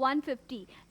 150।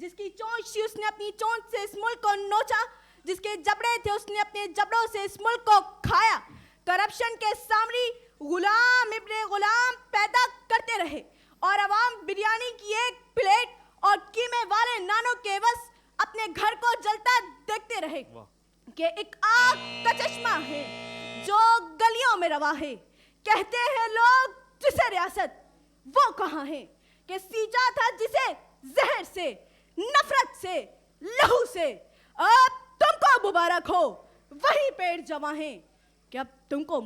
جس کی چونچ تھی اس نے اپنی چونچ سے اس ملک کو نوچا, جس کے جبڑے تھے اس نے اپنے جبڑوں سے اس ملک کو کھایا. کرپشن کے سامری غلام ابن غلام پیدا کرتے رہے اور عوام بریانی کی ایک پلیٹ اور قیمے والے نانوں کے عوض اپنے گھر کو جلتا دیکھتے رہے کہ ایک آگ کا چشمہ ہے جو گلیوں میں روا ہے. کہتے ہیں لوگ جسے ریاست وہ کہاں ہے کہ سیجا تھا جسے زہر سے, نفرت سے, لہو سے. اب تم کو مبارک ہو وہی پیڑ جمع ہیں, کہ اب تم کو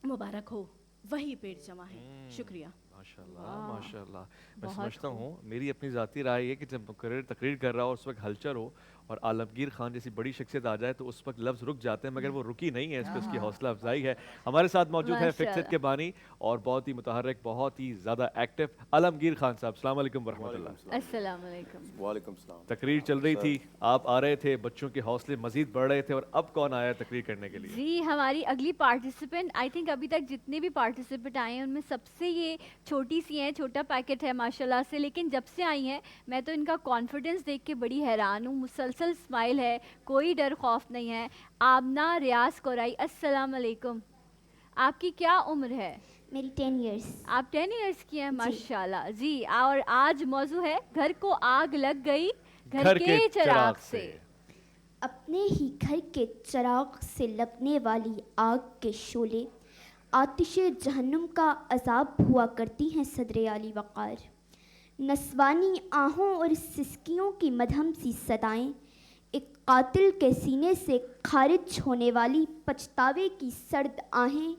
مبارک ہو وہی پیڑ جمع ہیں. شکریہ. ماشاءاللہ ماشاءاللہ. میں سمجھتا ہوں میری اپنی ذاتی رائے یہ کہ جب مقرر تقریر کر رہا ہو اس وقت ہلچل ہو اور عالمگیر خان جیسی بڑی شخصیت آ جائے تو اس وقت لفظ رک جاتے ہیں, مگر وہ رکی نہیں ہے, اس پہ اس کی حوصلہ افزائی ہے. ہمارے ساتھ موجود ہیں فکسٹ کے بانی اور بہت ہی متحرک, بہت ہی زیادہ ایکٹیو عالمگیر خان صاحب. السلام علیکم ورحمۃ اللہ. السلام علیکم. وعلیکم السلام. تقریر چل رہی تھی, آپ آ رہے تھے, بچوں کے حوصلے مزید بڑھ رہے تھے, اور اب کون آیا تقریر کرنے کے لیے؟ جی ہماری اگلی پارٹیسپینٹ, آئی تھنک ابھی تک جتنے بھی پارٹیسپینٹ آئے ہیں ان میں سب سے یہ چھوٹی سی ہیں, چھوٹا پیکٹ ہے ماشاءاللہ سے, لیکن جب سے آئی ہیں میں تو ان کا کانفیڈنس دیکھ کے بڑی حیران ہوں. مسلسل اسمائل ہے, کوئی ڈر خوف نہیں ہے. آمنہ ریاض کورائی, السلام علیکم. آپ کی کیا عمر ہے؟ میری 10 ایئرس. آپ 10 ایئرس کی ہیں ماشاءاللہ جی. اور آج موضوع ہے گھر کو آگ لگ گئی گھر کے چراغ سے. اپنے ہی گھر کے چراغ سے لگنے والی آگ کے شعلے آتش جہنم کا عذاب ہوا کرتی ہیں صدر عالی وقار. نسوانی آہوں اور سسکیوں کی مدھم سی صدائیں, ایک قاتل کے سینے سے خارج ہونے والی پچھتاوے کی سرد آہیں,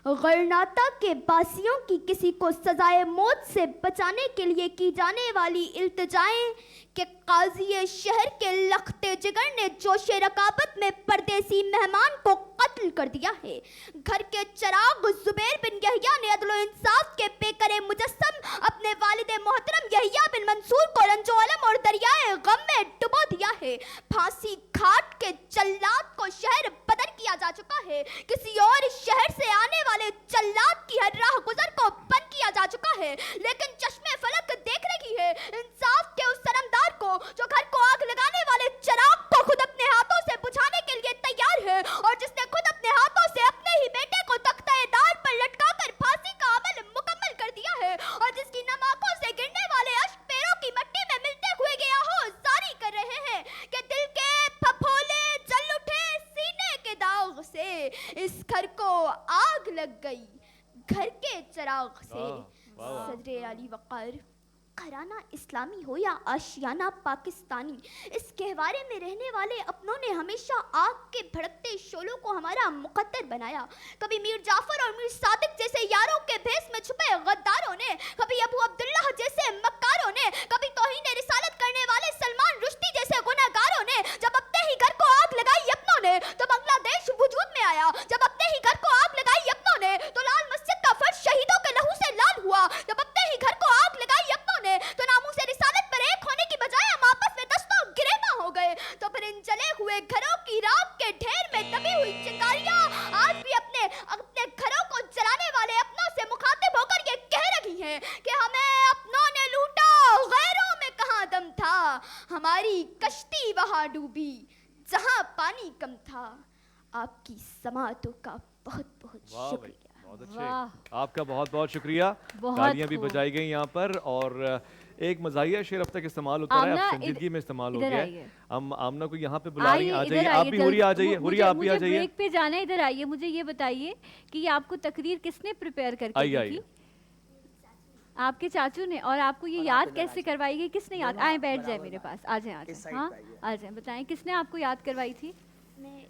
غرناطہ کے باسیوں کی کسی کو سزائے موت سے بچانے کے لیے کی جانے والی التجائیں کہ قاضی شہر کے لختے جگر نے جوش رقابت میں پردیسی مہمان کو قتل کر دیا ہے. گھر کے چراغ زبیر بن یحییٰ نے عدل و انصاف کے پیکر مجسم اپنے والد محترم یحییٰ بن منصور کو رنج و علم اور دریائے غم میں ڈبو دیا ہے. پھانسی گھاٹ کے جلاد کو شہر بدر کیا جا چکا ہے. کسی اور شہر سے آنے والے جلاد کی ہر راہ گزر کو بند کیا جا چکا ہے. لیکن چشمے فلک دیکھ رہی ہے انصاف کے اس سرمدار کو جو گھر کو آگ لگانے والے چراغ کو خود اپنے ہاتھوں سے بجھانے کے لیے تیار ہے, اور جس نے خود اپنے ہاتھوں سے اپنے ہی بیٹے کو تختہ دار پر لٹکا کر پھانسی کا عمل مکمل کر دیا ہے, اور جس کی نم آنکھوں سے گرنے والے اشک پیروں کی مٹی میں ملتے ہوئے گیا ہو جاری کر رہے ہیں کہ دل کے پھپھولے جل اٹھے سینے کے داغ سے. اس گھر کو آگ لگ گئی گھر کے چراغ سے. صدر عالی وقار, گھرانہ اسلامی ہو یا آشیانہ پاکستانی, اس گہوارے میں رہنے والے اپنوں نے ہمیشہ آگ کے بھڑکتے شعلوں کو ہمارا مقدر بنایا. کبھی میر جعفر اور میر صادق جیسے یاروں کے بھیس میں چھپے غداروں نے, کبھی ابو عبداللہ جیسے مکاروں نے, کبھی توہین رسالت کرنے والے سلمان رشدی جیسے گنہگاروں نے. جب اپنے ہی گھر کو آگ لگائی اپنوں نے تو بنگلہ دیش وجود میں آیا. جب اپنے ہی گھر کو آگ لگائی اپنوں نے تو لال مسجد کا فرش شہیدوں کے لہو سے لال ہوا. جب اپنے ہی گھر کو آگ لگائی اپنوں نے تو ناموس رسالت پر ایک ہونے کی بجائے ہم آپس میں دستوں گریباں ہو گئے. تو پھر ان جلے ہوئے گھروں کی راکھ کے ڈھیر میں دبی ہوئی چنگاریاں آج بھی اپنے گھروں کو جلانے والے اپنوں سے مخاطب ہو کر یہ کہہ رہی ہیں کہ ہمیں اپنوں نے لوٹا, غیروں میں کہاں دم تھا, ہماری کشتی وہاں ڈوبی جہاں پانی کم تھا. آپ کی سماعتوں کا بہت بہت شکریہ. بہت اچھے, آپ کا بہت بہت شکریہ. تالیاں بھی بجائی گئی یہاں پر, اور ایک مزاحیہ شعر اب تک استعمال ہوتا ہے, اب سنجیدگی میں استعمال ہو گیا ہے. ہم آمنہ کو یہاں پہ بلا رہی ہیں, آ جائیے آپ بھی. ہوری آ جائیے, ہوری آپ بھی آ جائیے. بریک پہ جانا ہے, ادھر آئیے. مجھے یہ بتائیے کہ یہ آپ کو تقریر کس نے پریپیئر کر کے دی تھی؟ آپ کے چاچو نے. اور آپ کو یہ یاد کیسے کروائی گئی, کس نے یاد؟ آئیں بیٹھ جائیں میرے پاس, آ جائیں. ہاں آ جائیں, بتائیں کس نے آپ کو یاد کروائی تھی؟ میں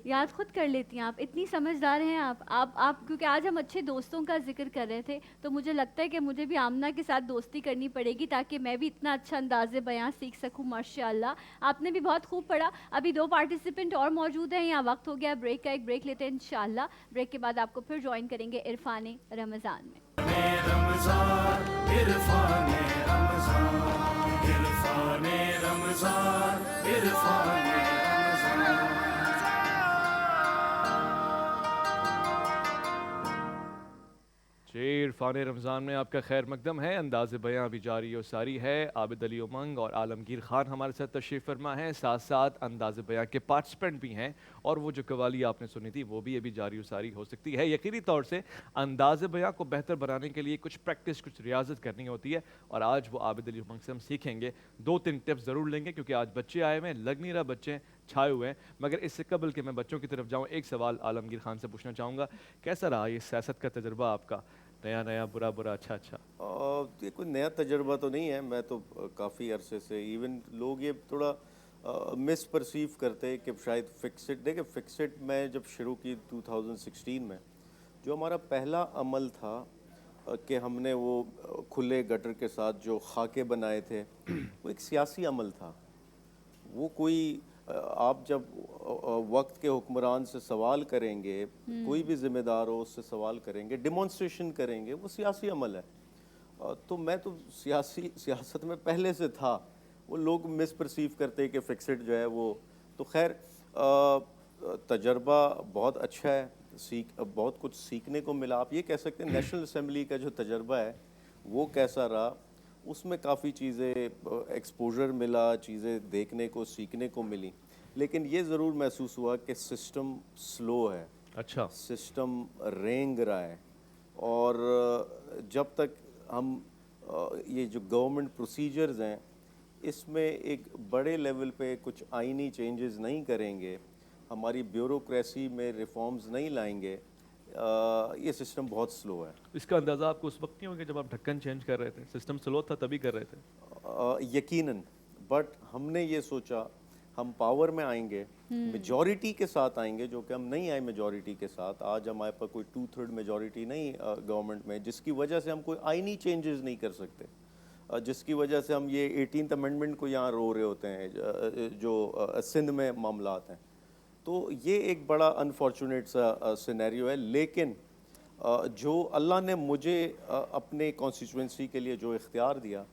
یاد خود کر لیتی ہیں آپ, اتنی سمجھدار ہیں آپ کیونکہ آج ہم اچھے دوستوں کا ذکر کر رہے تھے تو مجھے لگتا ہے کہ مجھے بھی آمنہ کے ساتھ دوستی کرنی پڑے گی تاکہ میں بھی اتنا اچھا انداز بیان سیکھ سکوں. ماشاءاللہ آپ نے بھی بہت خوب پڑھا. ابھی 2 پارٹیسپینٹ اور موجود ہیں, یہاں وقت ہو گیا بریک کا, ایک بریک لیتے ہیں انشاءاللہ. بریک کے بعد آپ کو پھر جوائن کریں گے عرفان رمضان میں. رمضان عرفان رمضان عرفان رمضان عرفان رمضان. جی عرفان رمضان میں آپ کا خیر مقدم ہے. انداز بیاں ابھی جاری و ساری ہے. عابد علی امنگ اور عالمگیر خان ہمارے ساتھ تشریف فرما ہیں, ساتھ ساتھ انداز بیاں کے پارٹسپینٹ بھی ہیں, اور وہ جو قوالی آپ نے سنی تھی وہ بھی ابھی جاری و ساری ہو سکتی ہے. یقینی طور سے انداز بیاں کو بہتر بنانے کے لیے کچھ پریکٹس, کچھ ریاضت کرنی ہوتی ہے, اور آج وہ عابد علی امنگ سے ہم سیکھیں گے. 2-3 ٹپس ضرور لیں گے کیونکہ آج بچے آئے ہوئے ہیں, لگ نہیں رہا بچے چھائے ہوئے ہیں. مگر اس سے قبل کہ میں بچوں کی طرف جاؤں, ایک سوال عالمگیر خان سے پوچھنا چاہوں گا, کیسا رہا یہ سیاست کا تجربہ آپ کا؟ نیا برا اچھا. یہ کوئی نیا تجربہ تو نہیں ہے. میں تو کافی عرصے سے, ایون لوگ یہ تھوڑا مس پرسیو کرتے کہ شاید فکسڈ, دیکھیں فکسڈ میں جب شروع کی 2016 میں, جو ہمارا پہلا عمل تھا کہ ہم نے وہ کھلے گٹر کے ساتھ جو خاکے بنائے تھے, وہ ایک سیاسی عمل تھا. وہ کوئی آپ جب وقت کے حکمران سے سوال کریں گے, کوئی بھی ذمہ دار ہو اس سے سوال کریں گے, ڈیمونسٹریشن کریں گے, وہ سیاسی عمل ہے. تو میں تو سیاست میں پہلے سے تھا. وہ لوگ مس پرسیو کرتے کہ فکسڈ جو ہے وہ, تو خیر تجربہ بہت اچھا ہے, بہت کچھ سیکھنے کو ملا. آپ یہ کہہ سکتے ہیں نیشنل اسمبلی کا جو تجربہ ہے وہ کیسا رہا, اس میں کافی چیزیں ایکسپوجر ملا, چیزیں دیکھنے کو سیکھنے کو ملی. لیکن یہ ضرور محسوس ہوا کہ سسٹم سلو ہے. اچھا, سسٹم رینگ رہا ہے, اور جب تک ہم یہ جو گورنمنٹ پروسیجرز ہیں اس میں ایک بڑے لیول پہ کچھ آئینی چینجز نہیں کریں گے, ہماری بیوروکریسی میں ریفارمز نہیں لائیں گے, یہ سسٹم بہت سلو ہے. اس کا اندازہ آپ کو اس وقت نہیں ہوگا جب آپ ڈھکن چینج کر رہے تھے, سسٹم سلو تھا تبھی کر رہے تھے؟ یقیناً, بٹ ہم نے یہ سوچا ہم پاور میں آئیں گے, میجورٹی کے ساتھ آئیں گے, جو کہ ہم نہیں آئے میجورٹی کے ساتھ. آج ہمارے پاس کوئی 2/3 میجورٹی نہیں گورنمنٹ میں, جس کی وجہ سے ہم کوئی آئینی چینجز نہیں کر سکتے, جس کی وجہ سے ہم یہ 18th امینڈمنٹ کو یہاں رو رہے ہوتے ہیں جو سندھ میں معاملات ہیں. تو یہ ایک انفارچونیٹ انفارچونیٹ سا سینیریو ہے. لیکن جو اللہ نے مجھے اپنے کانسٹیچوئنسی کے لیے جو اختیار دیا,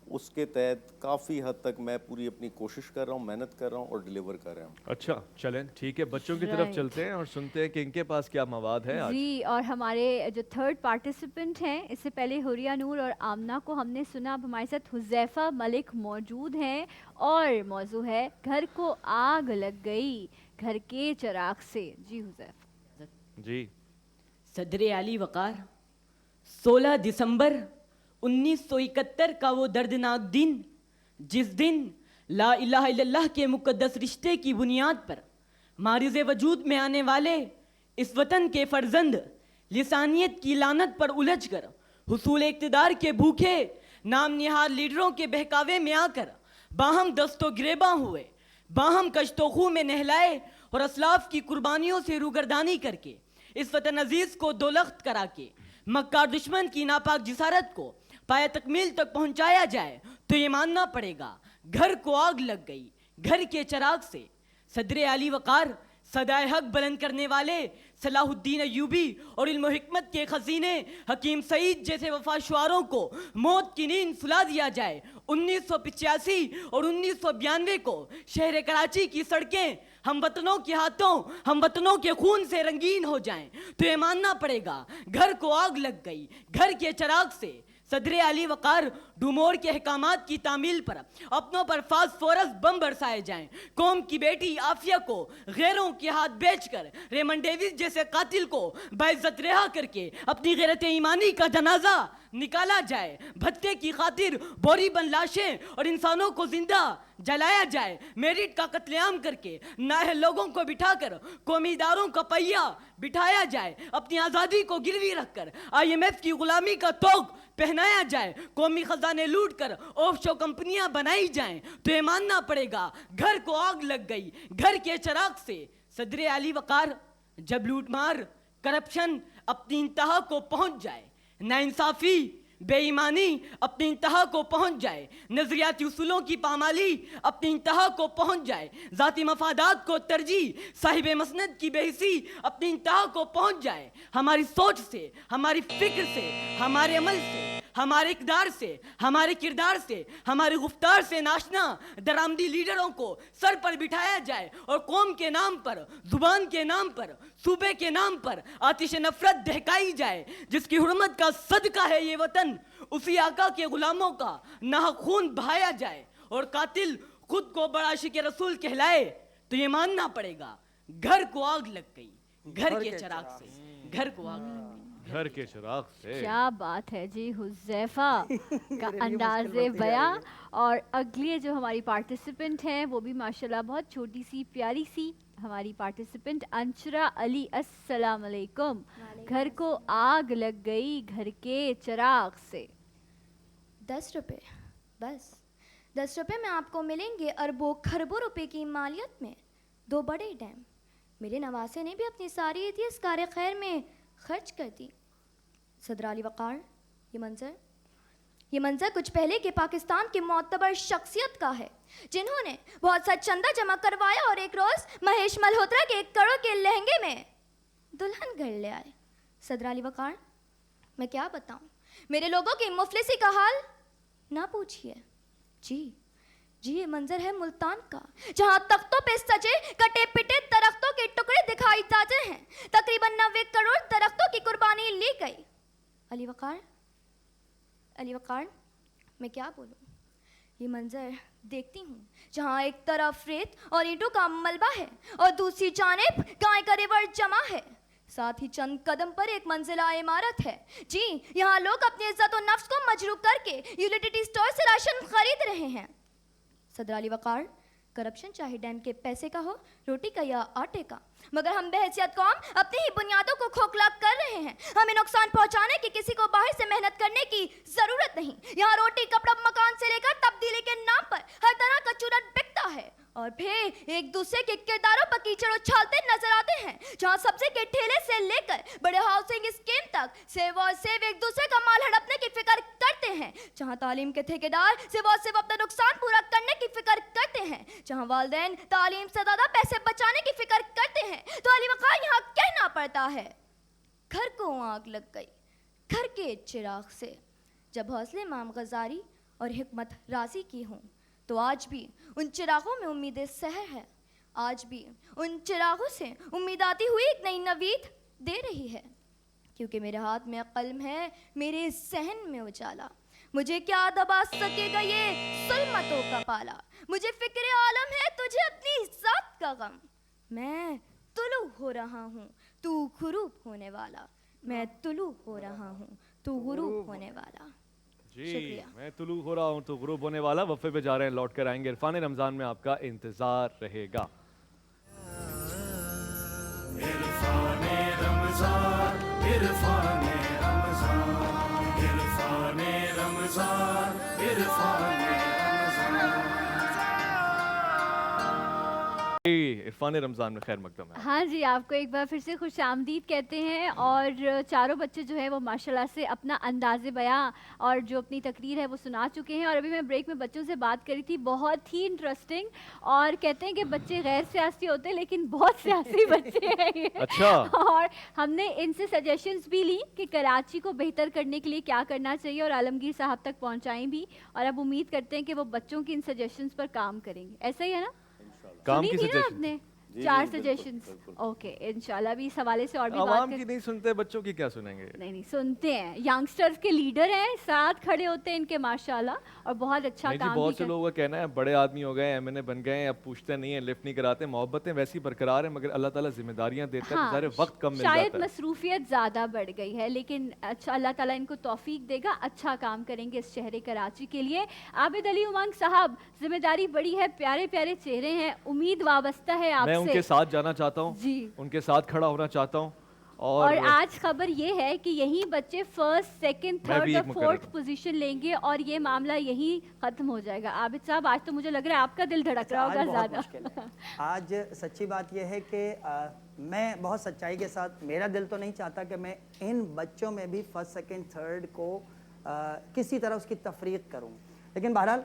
اس کے تحت کافی حد تک میں پوری اپنی کوشش کر رہا ہوں, محنت کر رہا ہوں اور ڈیلیور کر رہا ہوں. اچھا چلیں ٹھیک ہے, بچوں کی طرف چلتے ہیں اور سنتے ہیں کہ ان کے پاس کیا مواد ہے آج. جی, اور ہمارے جو 3rd پارٹیسپینٹ ہیں, اس سے پہلے حوریہ نور اور آمنہ کو ہم نے سنا. اب ہمارے ساتھ حذیفہ ملک موجود ہیں اور موضوع ہے گھر کو آگ لگ گئی گھر کے چراغ سے. جی حذیفہ. جی, صدر اعلی وقار, 16 دسمبر 1971 کا وہ دردناک دن, جس دن لا الہ الا اللہ کے مقدس رشتے کی بنیاد پر معرض وجود میں آنے والے اس وطن کے فرزند لسانیت کی لعنت پر الجھ کر حصول اقتدار کے بھوکے نام نہاد لیڈروں کے بہکاوے میں آ کر باہم دست و گریباں ہوئے, باہم کشت و خوں میں نہلائے اور اسلاف کی قربانیوں سے روگردانی کر کے اس وطن عزیز کو دولخت کرا کے مکار دشمن کی ناپاک جسارت کو پایہ تکمیل تک پہنچایا جائے, تو یہ ماننا پڑے گا گھر کو آگ لگ گئی گھر کے چراغ سے. صدر اعلی وقار, صدائے حق بلند کرنے والے صلاح الدین ایوبی اور علم و حکمت کے خزینے حکیم سعید جیسے وفاشواروں کو موت کی نیند سلا دیا جائے. 1985 اور 1992 کو شہر کراچی کی سڑکیں ہم وطنوں کے ہاتھوں, ہم وطنوں کے خون سے رنگین ہو جائیں, تو یہ ماننا پڑے گا گھر کو آگ لگ گئی گھر کے چراغ سے. صدر اعلی وقار, ڈومور کے احکامات کی تعمیل پر اپنوں پر فاسفورس بم برسائے جائیں, قوم کی بیٹی عافیہ کو غیروں کے ہاتھ بیچ کر ریمنڈ ڈیوس جیسے قاتل کو باعزت رہا کر کے اپنی غیرت ایمانی کا جنازہ نکالا جائے, بھتے کی خاطر بوری بن لاشیں اور انسانوں کو زندہ جلایا جائے, میرٹ کا قتل عام کر کے نااہل لوگوں کو بٹھا کر قومی اداروں کا پہیہ بٹھایا جائے, اپنی آزادی کو گروی رکھ کر IMF کی غلامی کا توق پہنایا جائے, قومی خزانے لوٹ کر آف شور کمپنیاں بنائی جائیں, تو یہ ماننا پڑے گا گھر کو آگ لگ گئی گھر کے چراغ سے. صدر اعلی وقار, جب لوٹ مار کرپشن اپنی انتہا کو پہنچ جائے, ناانصافی بے ایمانی اپنی انتہا کو پہنچ جائے, نظریاتی اصولوں کی پامالی اپنی انتہا کو پہنچ جائے, ذاتی مفادات کو ترجیح صاحب مسند کی بے حسی اپنی انتہا کو پہنچ جائے, ہماری سوچ سے, ہماری فکر سے, ہمارے عمل سے ہمارے اقدار سے، ہمارے کردار سے، ہماری گفتار سے ناشنا درآمدی لیڈروں کو سر پر بٹھایا جائے اور قوم کے نام پر، زبان کے نام پر، صوبے کے نام پر آتش نفرت دہکائی جائے. جس کی حرمت کا صدقہ ہے یہ وطن، اسی آقا کے غلاموں کا ناحق خون بہایا جائے اور قاتل خود کو بڑا عاشق رسول کہلائے تو یہ ماننا پڑے گا گھر کو آگ لگ گئی، گھر کے چراغ سے گھر کو آگ لگ گئی. گھر کے چراغ سے. کیا بات ہے جی حذیفہ کا انداز بیاں. اور اگلی جو ہماری پارٹیسپینٹ ہیں وہ بھی ماشاءاللہ بہت چھوٹی سی پیاری سی ہماری پارٹیسپینٹ انشرا علی. السلام علیکم. گھر کو آگ لگ گئی گھر کے چراغ سے. 10 روپے بس 10 روپے میں آپ کو ملیں گے اربوں کھربوں روپے کی مالیت میں 2 بڑے ڈیم. میرے نواسے نے بھی اپنی ساری عطیہ اس کار خیر میں خرچ کر دی. صدر علی وقار، یہ منظر کچھ پہلے کے پاکستان کی معتبر شخصیت کا ہے جنہوں نے بہت سا چندہ جمع کروایا اور ایک روز مہیش ملہوترا کے 1 کروڑ کے لہنگے میں دلہن گھر لے آئے. صدر علی وقار، میں کیا بتاؤں، میرے لوگوں کی مفلسی کا حال نہ پوچھئے. جی یہ منظر ہے ملتان کا، جہاں تختوں پہ سجے کٹے پٹے درختوں کے ٹکڑے دکھائی جاتے ہیں. تقریباً 90 کروڑ درختوں کی قربانی لی گئی. علی وقار میں کیا بولوں، یہ منظر دیکھتی ہوں جہاں ایک طرف ریت اور اینٹوں کا ملبہ ہے اور دوسری جانب گائے کا ریوڑ جمع ہے. ساتھ ہی چند قدم پر ایک منزلہ عمارت ہے. جی یہاں لوگ اپنی عزت و نفس کو مجروح کر کے یوٹیلیٹی سٹور سے راشن خرید رہے ہیں. صدر علی وقار، کرپشن چاہے ڈیم کے پیسے کا ہو، روٹی کا یا آٹے کا، مگر ہم بحیثیت قوم اپنی ہی بنیادوں کو کھوکھلا کر رہے ہیں. ہمیں نقصان پہنچانے کی کسی کو باہر سے محنت کرنے کی ضرورت نہیں. یہاں روٹی کپڑا مکان سے لے کر تبدیلی کے نام پر ہر طرح کا چورت بکتا ہے اور پھر ایک دوسرے کے کرداروں پر کیچڑ اچھالتے نظر آتے ہیں. جہاں سبزی کے ٹھیلے سے لے کر بڑے ہاؤسنگ اسکیم تک سیو اور سیو ایک دوسرے کا مال ہڑپنے کی فکر کرتے ہیں. جہاں تعلیم کے ٹھیکیدار صرف اور صرف اپنا نقصان پورا کرنے کی فکر کرتے ہیں. جہاں والدین تعلیم سے زیادہ پیسے بچانے کی فکر کرتے ہیں. تو علی وقار یہاں کہنا پڑتا ہے گھر کو آگ لگ گئی گھر کے چراغ سے. جب حوصلے امام غزالی اور حکمت رازی کی ہوں تو آج بھی ان چراغوں میں امید سحر ہے. آج بھی ان چراغوں سے امید آتی ہوئی ایک نئی نوید دے رہی ہے. کیونکہ میرے ہاتھ میں قلم ہے، میرے ذہن میں اجالا. مجھے کیا دبا سکے گا یہ ظلمتوں کا پالا. مجھے فکر عالم ہے، تجھے اپنی ذات کا غم. میں طلوع ہو رہا ہوں تو غروب ہونے والا. میں طلوع ہو رہا ہوں تو غروب ہونے والا. جی میں طلوع ہو رہا ہوں تو غروب ہونے والا. وقفے پہ جا رہے ہیں، لوٹ کر آئیں گے. عرفان رمضان میں آپ کا انتظار رہے گا. عرفان رمضان عرفان رمضان عرفان رمضان عرفان عرفان رمضان میں خیر مقدم ہے. ہاں جی، آپ کو ایک بار پھر سے خوش آمدید کہتے ہیں. اور چاروں بچے جو ہیں وہ ماشاءاللہ سے اپنا انداز بیاں اور جو اپنی تقریر ہے وہ سنا چکے ہیں. اور ابھی میں بریک میں بچوں سے بات کری تھی، بہت ہی انٹرسٹنگ. اور کہتے ہیں کہ بچے غیر سیاسی ہوتے ہیں لیکن بہت سیاسی بچے ہیں یہ. اچھا. اور ہم نے ان سے سجیشنز بھی لی کہ کراچی کو بہتر کرنے کے لیے کیا کرنا چاہیے اور عالمگیر صاحب تک پہنچائیں بھی. اور اب امید کرتے ہیں کہ وہ بچوں کی ان سجیشنز پر کام کریں گے. ایسا ہی ہے نا؟ کام کی سنی تھی نا آپ سجیشن نے 4 سجیشنز. اوکے انشاءاللہ بھی اس حوالے سے اور بھی بات عوام کی نہیں سنتے، بچوں کی کیا سنیں گے؟ نہیں سنتے ہیں. ینگسٹرز کے لیڈر ہیں، ساتھ کھڑے ہوتے ہیں ان کے ماشاءاللہ، اور بہت اچھا نہیں جی، کام بہت سے لوگوں کا کہنا ہے بڑے آدمی ہو گئے، ایم این اے بن گئے ہیں، اب پوچھتے نہیں ہیں، لفٹ نہیں کراتے. محبتیں ویسی برقرار ہیں مگر اللہ تعالیٰ ذمہ داریاں دیتا ہے تو ظاہر وقت کم مل جاتا شاید ہے. مصروفیت زیادہ بڑھ گئی ہے لیکن اچھا اللہ تعالیٰ ان کو توفیق دے گا، اچھا کام کریں گے اس شہر کراچی کے لیے. عابد علی امنگ صاحب، ذمہ داری بڑی ہے، پیارے پیارے چہرے ہیں، امید وابستہ ہے آپ سے. میں ان کے ساتھ جانا چاہتا ہوں جی، ان کے ساتھ کھڑا ہونا چاہتا ہوں. اور آج خبر یہ ہے کہ یہی بچے فرسٹ، سیکنڈ، تھرڈ اور فورتھ پوزیشن لیں گے اور یہ معاملہ یہی ختم ہو جائے گا. عابد صاحب آج تو مجھے لگ رہا ہے آپ کا دل دھڑک رہا ہوگا زیادہ. آج سچی بات یہ ہے کہ میں بہت سچائی کے ساتھ، میرا دل تو نہیں چاہتا کہ میں ان بچوں میں بھی فرسٹ، سیکنڈ، تھرڈ کو کسی طرح اس کی تفریق کروں، لیکن بہرحال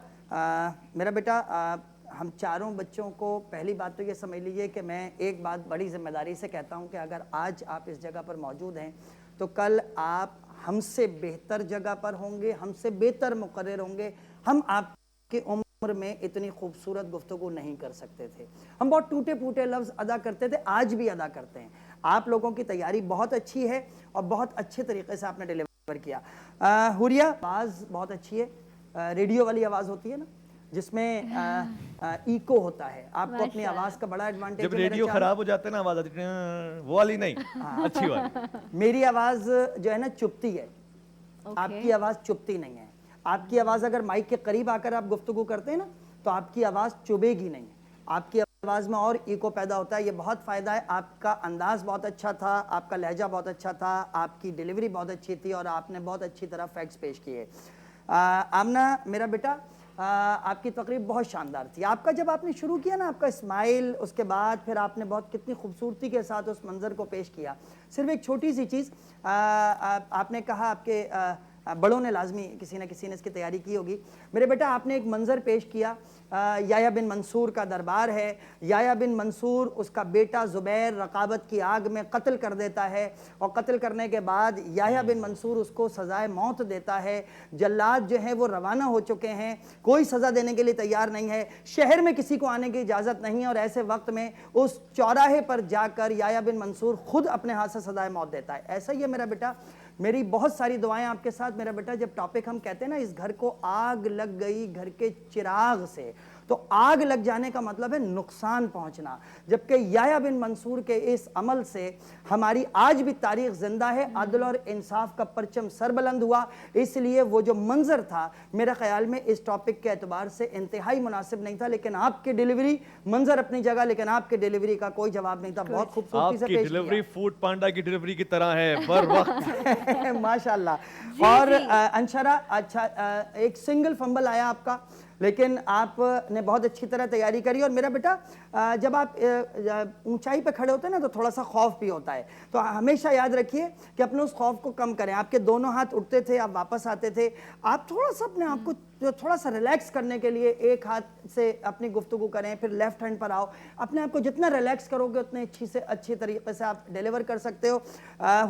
میرا بیٹا، ہم چاروں بچوں کو پہلی بات تو یہ سمجھ لیجیے کہ میں ایک بات بڑی ذمہ داری سے کہتا ہوں کہ اگر آج آپ اس جگہ پر موجود ہیں تو کل آپ ہم سے بہتر جگہ پر ہوں گے, ہم سے بہتر مقرر ہوں گے, ہم آپ کے عمر میں اتنی خوبصورت گفتگو نہیں کر سکتے تھے. ہم بہت ٹوٹے پھوٹے لفظ ادا کرتے تھے, آج بھی ادا کرتے ہیں. آپ لوگوں کی تیاری بہت اچھی ہے اور بہت اچھے طریقے سے آپ نے ڈیلیور کیا. حوریہ, آواز بہت اچھی ہے, ریڈیو والی آواز ہوتی ہے نا جس میں ایکو ہوتا ہے, آپ کو اپنی آواز کا بڑا ایڈوانٹیج ہے. جب ریڈیو خراب ہو جاتا ہے نا آواز آتی ہے, وہ والی نہیں, اچھی والی. میری آواز جو ہے نا چپتی ہے, آپ کی آواز چپتی نہیں ہے. آپ کی آواز اگر مائک کے قریب آ کر آپ گفتگو کرتے ہیں نا تو آپ کی آواز چبے گی نہیں, آپ کی آواز میں اور ایکو پیدا ہوتا ہے. یہ بہت فائدہ ہے. آپ کا انداز بہت اچھا تھا, آپ کا لہجہ بہت اچھا تھا, آپ کی ڈیلیوری بہت اچھی تھی اور آپ نے بہت اچھی طرح فیکٹس پیش کیے. آمنہ میرا بیٹا, آپ کی تقریب بہت شاندار تھی. آپ کا جب آپ نے شروع کیا نا, آپ کا اسمائل, اس کے بعد پھر آپ نے بہت کتنی خوبصورتی کے ساتھ اس منظر کو پیش کیا. صرف ایک چھوٹی سی چیز, آپ نے کہا آپ کے بڑوں نے لازمی کسی نہ کسی نے اس کی تیاری کی ہوگی. میرے بیٹا آپ نے ایک منظر پیش کیا, یحییٰ بن منصور کا دربار ہے, یحییٰ بن منصور اس کا بیٹا زبیر رقابت کی آگ میں قتل کر دیتا ہے, اور قتل کرنے کے بعد یحییٰ بن منصور اس کو سزائے موت دیتا ہے. جلاد جو ہیں وہ روانہ ہو چکے ہیں, کوئی سزا دینے کے لیے تیار نہیں ہے, شہر میں کسی کو آنے کی اجازت نہیں ہے, اور ایسے وقت میں اس چوراہے پر جا کر یحییٰ بن منصور خود اپنے ہاتھ سے سزائے موت دیتا ہے. ایسا ہی ہے میرا بیٹا, میری بہت ساری دعائیں آپ کے ساتھ. میرا بیٹا جب ٹاپک ہم کہتے ہیں نا اس گھر کو آگ لگ گئی گھر کے چراغ سے, تو آگ لگ جانے کا مطلب ہے نقصان پہنچنا, جبکہ یحییٰ بن منصور کے اس عمل سے ہماری آج بھی تاریخ زندہ ہے. عدل اور انصاف کا پرچم سر بلند ہوا. اس لیے وہ جو منظر تھا میرے خیال میں اس ٹاپک کے اعتبار سے انتہائی مناسب نہیں تھا, لیکن آپ کی ڈیلیوری, منظر اپنی جگہ, لیکن آپ کی ڈیلیوری کا کوئی جواب نہیں تھا. بہت خوبصورتی سے پیش کیا. آپ کی ڈیلیوری فوڈ پانڈا کی ڈیلیوری کی طرح ہے, بر وقت. ماشاءاللہ. اور انشرا, اچھا ایک سنگل فمبل آیا آپ کا, لیکن آپ نے بہت اچھی طرح تیاری کری. اور میرا بیٹا جب آپ اونچائی پہ کھڑے ہوتے ہیں نا تو تھوڑا سا خوف بھی ہوتا ہے, تو ہمیشہ یاد رکھیے کہ اپنے اس خوف کو کم کریں. آپ کے دونوں ہاتھ اٹھتے تھے, آپ واپس آتے تھے, آپ تھوڑا سا اپنے آپ کو تھوڑا سا ریلیکس کرنے کے لیے ایک ہاتھ سے اپنی گفتگو کریں, پھر لیفٹ ہینڈ پر آؤ. اپنے آپ کو جتنا ریلیکس کرو گے اتنے اچھی طریقے سے آپ ڈیلیور کر سکتے ہو.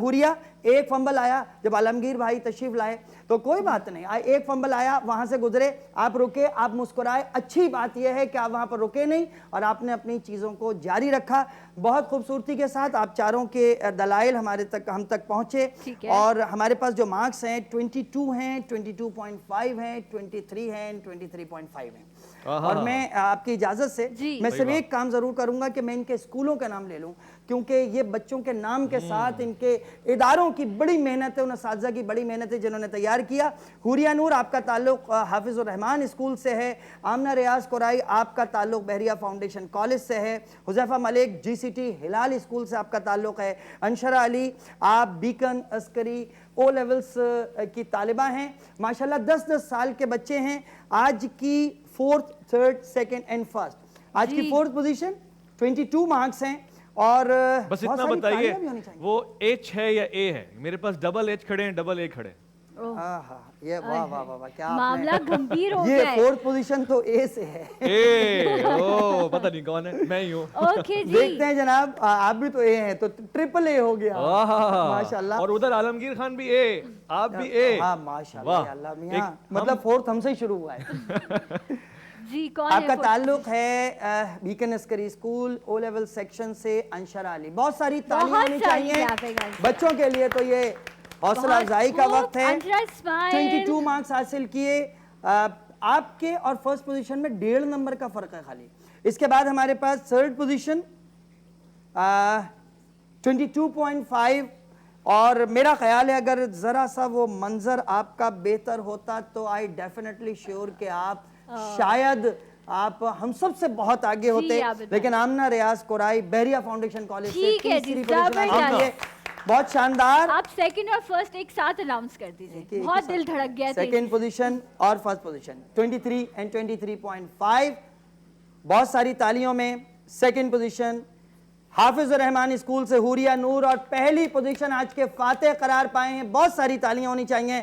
حوریہ, ایک فمبل آیا جب عالمگیر بھائی تشریف لائے, تو کوئی بات نہیں, ایک فمبل آیا, وہاں سے گزرے, آپ رکے, آپ مسکرائے. اچھی بات یہ ہے کہ آپ وہاں پر رکے نہیں اور آپ نے اپنی چیزوں کو جاری رکھا. بہت خوبصورتی کے ساتھ آپ چاروں کے دلائل ہم تک پہنچے, اور ہمارے پاس جو مارکس ہیں 22 ہیں, 22.5 ہیں, 23 ہیں, 23.5 ہیں. اور میں آپ کی اجازت سے میں صرف ایک کام ضرور کروں گا کہ میں ان کے اسکولوں کا نام لے لوں, کیونکہ یہ بچوں کے نام کے ساتھ ان کے اداروں کی بڑی محنت ہے, ان اساتذہ کی بڑی محنت ہے جنہوں نے تیار کیا. حوریہ نور, آپ کا تعلق حافظ الرحمان اسکول سے ہے. آمنہ ریاض قرائی, آپ کا تعلق بحریہ فاؤنڈیشن کالج سے ہے. حذیفہ ملک, GCT ہلال اسکول سے آپ کا تعلق ہے. انشرا علی, آپ بیکن عسکری او لیولز کی طالبہ ہیں. ماشاءاللہ 10 سال کے بچے ہیں. آج کی 4th, 3rd, 2nd and 1st, آج کی 4th پوزیشن, 22 مارکس ہیں. اور بس اتنا بتائیے وہ ایچ ہے یا اے ہے؟ میرے پاس ڈبل ایچ کھڑے ہیں, ڈبل اے کھڑے ہیں. یہ واہ واہ واہ, کیا معاملہ گمبھیر ہو گیا ہے. یہ 4th پوزیشن تو اے سے ہے. پتہ نہیں کون ہے, میں ہی ہوں. دیکھتے ہیں جناب, آپ بھی تو اے ہیں, تو ٹرپل اے ہو گیا ماشاءاللہ. اور ادھر عالمگیر خان بھی اے, آپ بھی اے. ہاں ماشاءاللہ, اللہ میاں, مطلب 4th ہم سے ہی شروع ہوا ہے. جی, کون آپ کا تعلق ہے بیکن عسکری اسکول او لیول سیکشن سے. انشرا علی, بہت ساری تعلیمیں ہونی چاہیے بچوں کے لیے, تو یہ حوصلہ افزائی کا وقت ہے. 22 مارکس حاصل کیے. آپ کے اور 1st پوزیشن میں 1.5 نمبر کا فرق ہے خالی. اس کے بعد ہمارے پاس 3rd پوزیشن 22.5, اور میرا خیال ہے اگر ذرا سا وہ منظر آپ کا بہتر ہوتا تو آئی ڈیفینیٹلی شیور کہ آپ شاید آپ ہم سب سے بہت آگے ہوتے. لیکن آمنہ ریاض قرائی بحریہ فاؤنڈیشن کالج سے تیسری پوزیشن آئیے, بہت شاندار. آپ 2nd اور 1st ایک ساتھ اناؤنس کر دیجئے, بہت دل دھڑک گیا تھا. 2nd پوزیشن اور 1st پوزیشن 23 اینڈ 23.5, بہت ساری تالیوں میں. 2nd پوزیشن حافظ الرحمان اسکول سے حوریہ نور, اور پہلی پوزیشن آج کے فاتح قرار پائے ہیں. بہت ساری تالیاں ہونی چاہیے.